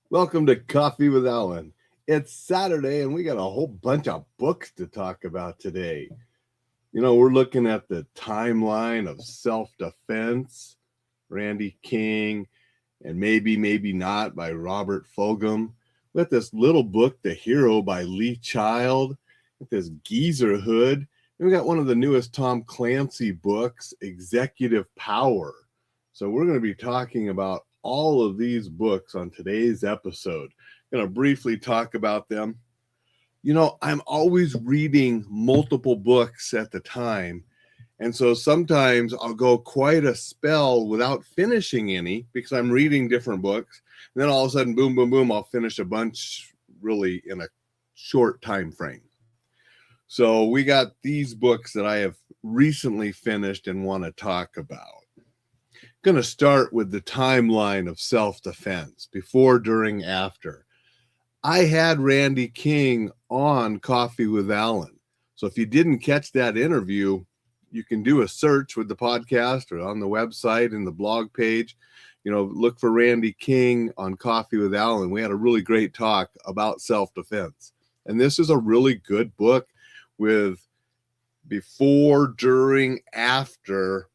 Welcome to Coffee with Alain. It's Saturday and we got a whole bunch of books to talk about today. We're looking at the timeline of self-defense, Randy King, and Maybe Not by Robert Fulghum. We got this little book, The Hero by Lee Child, with this Geezerhood. And we got one of the newest Tom Clancy books, Executive Power. So we're going to be talking about all of these books on today's episode. I'm going to briefly talk about them. I'm always reading multiple books at the time. And so sometimes I'll go quite a spell without finishing any because I'm reading different books. And then all of a sudden, boom, boom, boom, I'll finish a bunch really in a short time frame. So we got these books that I have recently finished and want to talk about. Going to start with the timeline of self-defense, before, during, after. I had Randy King on Coffee with Alain. So if you didn't catch that interview, you can do a search with the podcast or on the website and the blog page. Look for Randy King on Coffee with Alain. We had a really great talk about self-defense. And this is a really good book with before, during, after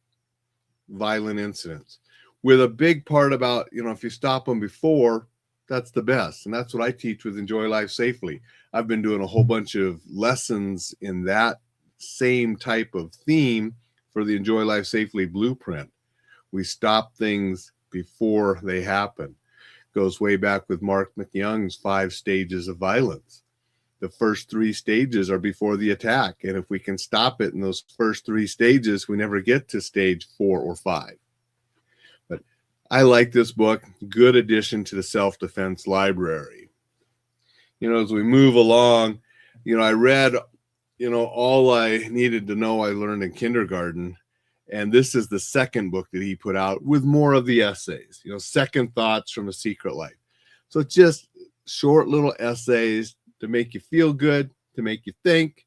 violent incidents, with a big part about, if you stop them before, that's the best. And that's what I teach with Enjoy Life Safely. I've been doing a whole bunch of lessons in that same type of theme for the Enjoy Life Safely blueprint. We stop things before they happen. Goes way back with Mark McYoung's 5 stages of violence. The first 3 stages are before the attack. And if we can stop it in those first 3 stages, we never get to stage 4 or 5. But I like this book. Good addition to the self-defense library. As we move along, I read, all I needed to know I learned in kindergarten. And this is the second book that he put out with more of the essays, Second Thoughts from a Secret Life. So just short little essays to make you feel good, to make you think.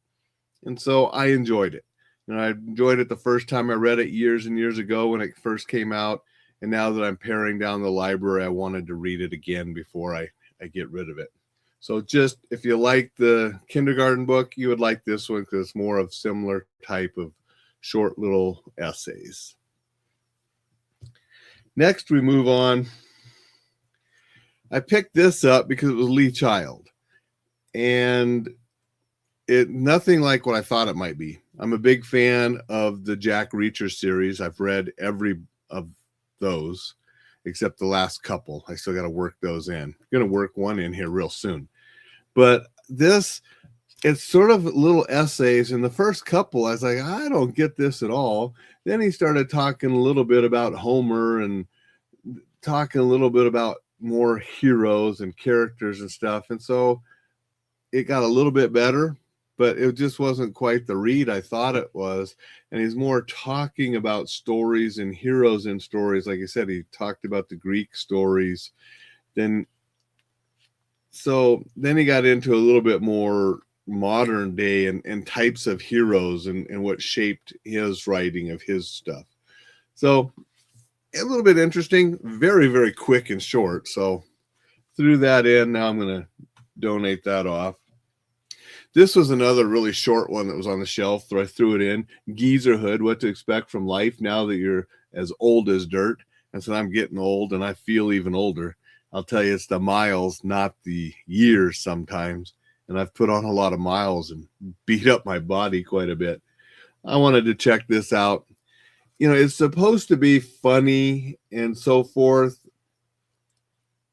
And so I enjoyed it. I enjoyed it the first time I read it years and years ago when it first came out. And now that I'm paring down the library, I wanted to read it again before I get rid of it. So just if you like the kindergarten book, you would like this one because it's more of similar type of short little essays. Next, we move on. I picked this up because it was Lee Child. And it nothing like what I thought it might be. I'm a big fan of the Jack Reacher series. I've read every of those except the last couple. I still got to work those in. I'm going to work one in here real soon. But this, it's sort of little essays. In the first couple, I was like, I don't get this at all. Then he started talking a little bit about Homer and talking a little bit about more heroes and characters and stuff. And so it got a little bit better, but it just wasn't quite the read I thought it was. And he's more talking about stories and heroes in stories. Like I said, he talked about the Greek stories. Then he got into a little bit more modern day and types of heroes and what shaped his writing of his stuff. So a little bit interesting, very, very quick and short. So threw that in. Now I'm going to donate that off. This was another really short one that was on the shelf, so I threw it in. Geezerhood, What to Expect from Life Now That You're as Old as Dirt. And so I'm getting old and I feel even older. I'll tell you, it's the miles, not the years sometimes. And I've put on a lot of miles and beat up my body quite a bit. I wanted to check this out. It's supposed to be funny and so forth.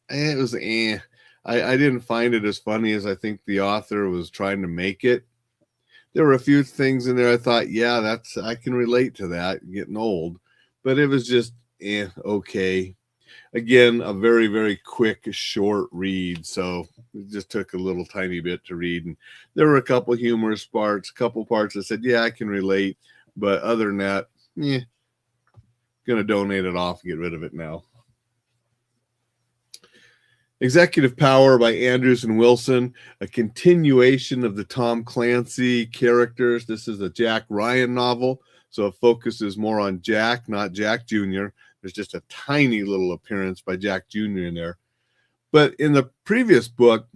It was I didn't find it as funny as I think the author was trying to make it. There were a few things in there I thought, yeah, I can relate to that, getting old. But it was just, okay. Again, a very, very quick, short read. So it just took a little tiny bit to read. And there were a couple humorous parts, a couple parts that said, yeah, I can relate. But other than that, going to donate it off and get rid of it now. Executive Power by Andrews and Wilson, a continuation of the Tom Clancy characters. This is a Jack Ryan novel, so it focuses more on Jack, not Jack Jr. There's just a tiny little appearance by Jack Jr. in there. But in the previous book,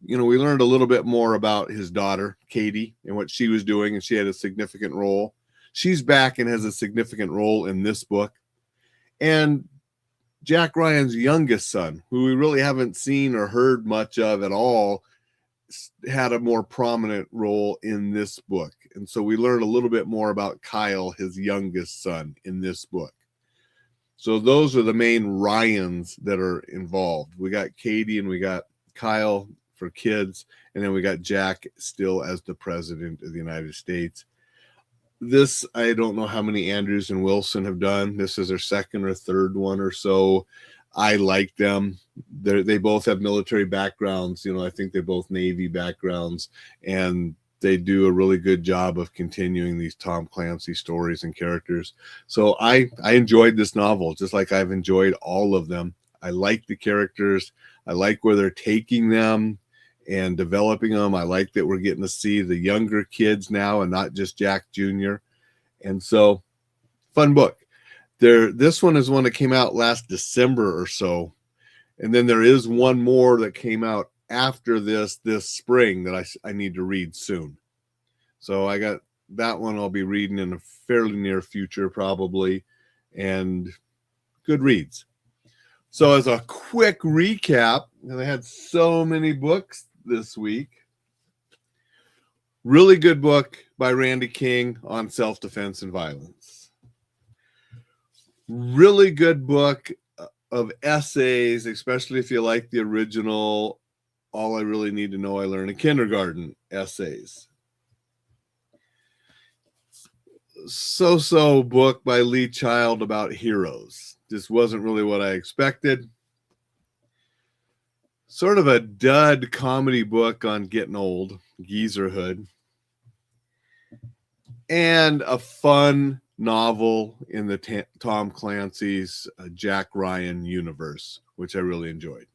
we learned a little bit more about his daughter, Katie, and what she was doing, and she had a significant role. She's back and has a significant role in this book. And Jack Ryan's youngest son, who we really haven't seen or heard much of at all, had a more prominent role in this book. And so we learned a little bit more about Kyle, his youngest son, in this book. So those are the main Ryans that are involved. We got Katie and we got Kyle for kids, and then we got Jack still as the president of the United States. This, I don't know how many Andrews and Wilson have done. This is their second or third one or so. I like them. They both have military backgrounds. I think they're both Navy backgrounds, and they do a really good job of continuing these Tom Clancy stories and characters. So I enjoyed this novel, just like I've enjoyed all of them. I like the characters. I like where they're taking them and developing them. I like that we're getting to see the younger kids now and not just Jack Jr. And so, fun book. This one is one that came out last December or so. And then there is one more that came out after this spring that I need to read soon. So I got that one I'll be reading in a fairly near future probably, and good reads. So as a quick recap, and I had so many books this week. Really good book by Randy King on self-defense and violence. Really good book of essays, especially if you like the original All I Really Need to Know I Learned in Kindergarten essays. So book by Lee Child about heroes. Just wasn't really what I expected. Sort of a dud comedy book on getting old, Geezerhood. And a fun novel in the Tom Clancy's Jack Ryan universe, which I really enjoyed.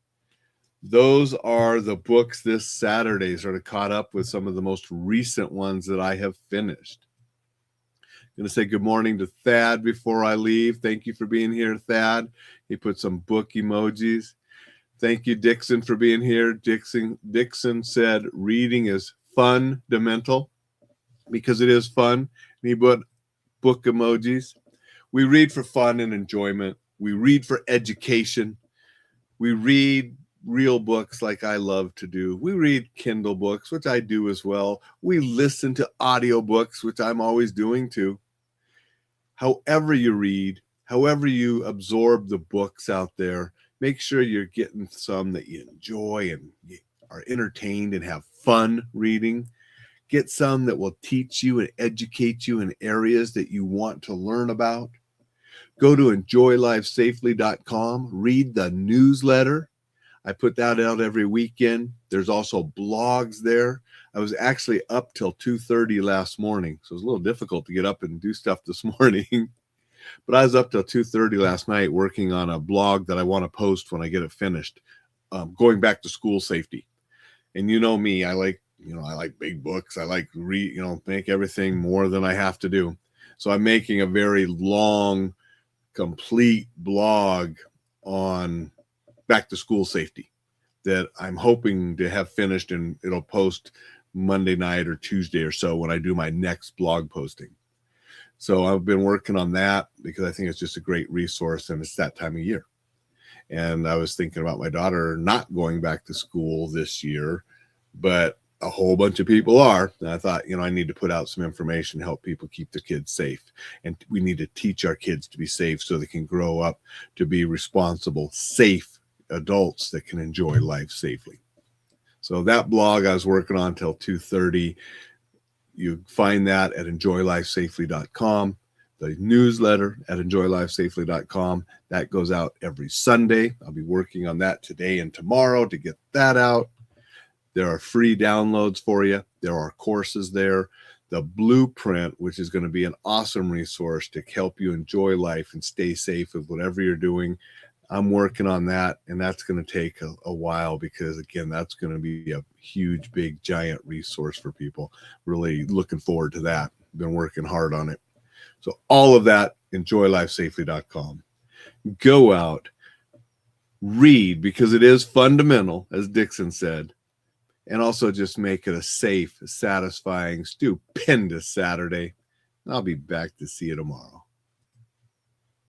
Those are the books this Saturday, sort of caught up with some of the most recent ones that I have finished. I'm going to say good morning to Thad before I leave. Thank you for being here, Thad. He put some book emojis. Thank you, Dixon, for being here. Dixon said reading is fundamental because it is fun. And he put book emojis. We read for fun and enjoyment. We read for education. We read real books like I love to do. We read Kindle books, which I do as well. We listen to audiobooks, which I'm always doing too. However you read, however you absorb the books out there, make sure you're getting some that you enjoy and are entertained and have fun reading. Get some that will teach you and educate you in areas that you want to learn about. Go to enjoylifesafely.com, read the newsletter. I put that out every weekend. There's also blogs there. I was actually up till 2:30 last morning, so it was a little difficult to get up and do stuff this morning. But I was up till 2:30 last night working on a blog that I want to post when I get it finished, going back to school safety. And you know me, I like big books. I like make everything more than I have to do. So I'm making a very long, complete blog on back to school safety that I'm hoping to have finished, and it'll post Monday night or Tuesday or so when I do my next blog posting. So I've been working on that because I think it's just a great resource, and it's that time of year. And I was thinking about my daughter not going back to school this year, but a whole bunch of people are. And I thought, I need to put out some information to help people keep their kids safe. And we need to teach our kids to be safe so they can grow up to be responsible, safe adults that can enjoy life safely. So that blog I was working on till 2:30. You find that at enjoylifesafely.com. The newsletter at enjoylifesafely.com. That goes out every Sunday. I'll be working on that today and tomorrow to get that out. There are free downloads for you. There are courses there. The blueprint, which is going to be an awesome resource to help you enjoy life and stay safe with whatever you're doing. I'm working on that, and that's going to take a while because, again, that's going to be a huge, big, giant resource for people. Really looking forward to that. Been working hard on it. So all of that, enjoylifesafely.com. Go out, read because it is fundamental, as Dixon said, and also just make it a safe, satisfying, stupendous Saturday. I'll be back to see you tomorrow.